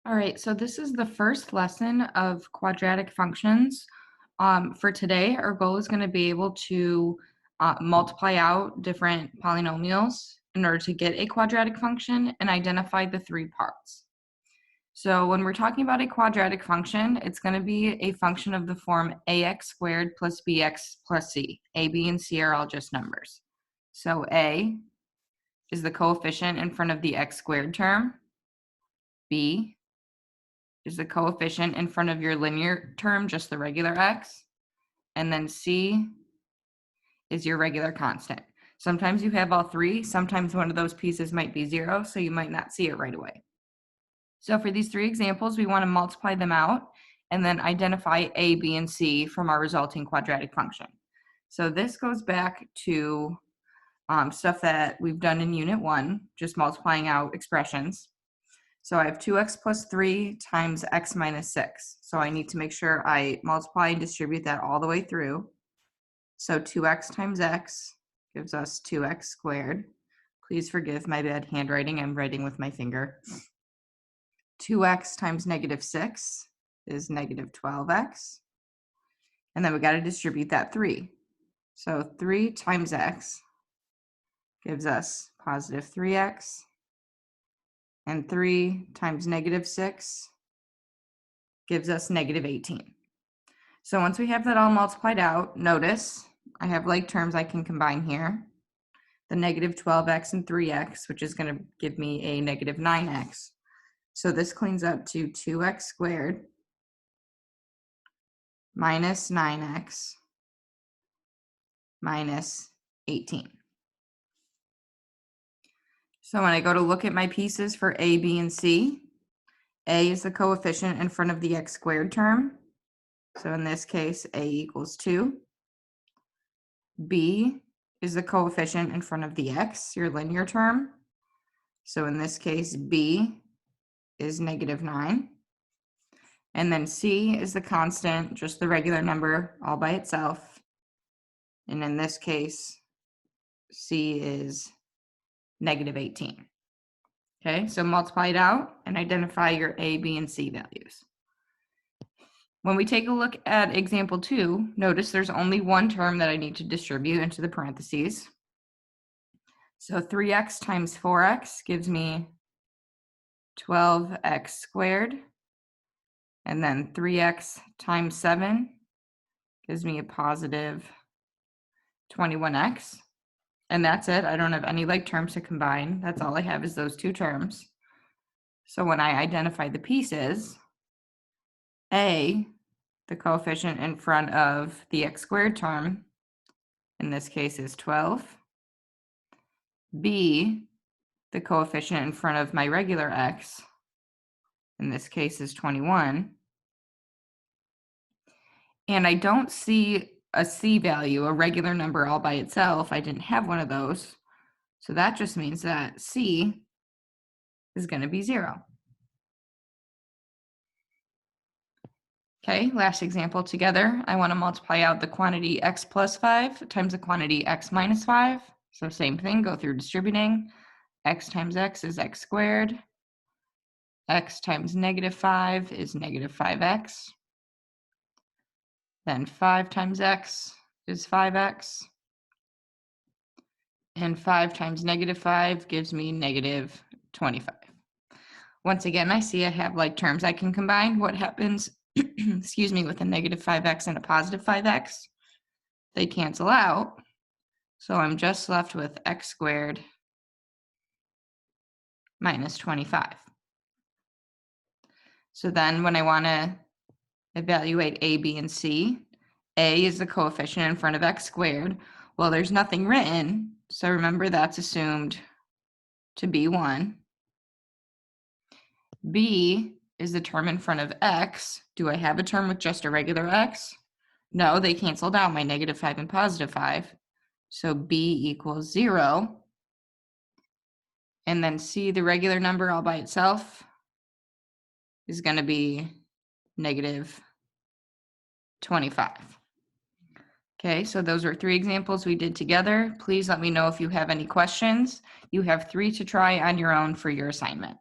All right, so this is the first lesson of quadratic functions. For today, our goal is going to be able to multiply out different polynomials in order to get a quadratic function and identify the three parts. So when we're talking about a quadratic function, it's going to be a function of the form ax squared plus bx plus c. A, b, and c are all just numbers. So a is the coefficient in front of the x squared term. B is the coefficient in front of your linear term, just the regular x. And then c is your regular constant. Sometimes you have all three. Sometimes one of those pieces might be 0, so you might not see it right away. So for these three examples, we want to multiply them out and then identify a, b, and c from our resulting quadratic function. So this goes back to stuff that we've done in Unit 1, just multiplying out expressions. So I have 2x plus 3 times x minus 6. So I need to make sure I multiply and distribute that all the way through. So 2x times x gives us 2x squared. Please forgive my bad handwriting. I'm writing with my finger. 2x times negative 6 is negative 12x. And then we got to distribute that 3. So 3 times x gives us positive 3x. And 3 times negative 6 gives us negative 18. So once we have that all multiplied out, notice I have like terms I can combine here. The negative 12x and 3x, which is going to give me a negative 9x. So this cleans up to 2x squared minus 9x minus 18. So when I go to look at my pieces for a, b, and c, a is the coefficient in front of the x squared term. So in this case, a equals 2. B is the coefficient in front of the x, your linear term. So in this case, b is negative 9. And then c is the constant, just the regular number all by itself. And in this case, c is negative 18. Okay, so multiply it out and identify your a, b, and c values. When we take a look at example 2, notice there's only one term that I need to distribute into the parentheses. So 3x times 4x gives me 12x squared. And then 3x times 7 gives me a positive 21x. And that's it. I don't have any like terms to combine. That's all I have is those two terms. So when I identify the pieces, a, the coefficient in front of the x squared term, in this case is 12. B, the coefficient in front of my regular x, in this case is 21. And I don't see a c value, a regular number all by itself. I didn't have one of those. So that just means that c is going to be 0. Okay, last example together. I want to multiply out the quantity x plus 5 times the quantity x minus 5. So same thing, go through distributing. X times x is x squared. X times negative 5 is negative 5x. Then 5 times x is 5x. And 5 times negative 5 gives me negative 25. Once again, I see I have like terms I can combine. What happens, excuse me, with a negative 5x and a positive 5x? They cancel out. So I'm just left with x squared minus 25. So then when I want to evaluate a, b, and c, a is the coefficient in front of x squared. Well, there's nothing written, so remember that's assumed to be 1. B is the term in front of x. Do I have a term with just a regular x? No, they canceled out my negative 5 and positive 5. So b equals 0. And then c, the regular number all by itself, is going to be negative 25. Okay, so those are 3 examples we did together. Please let me know if you have any questions. You have 3 to try on your own for your assignment.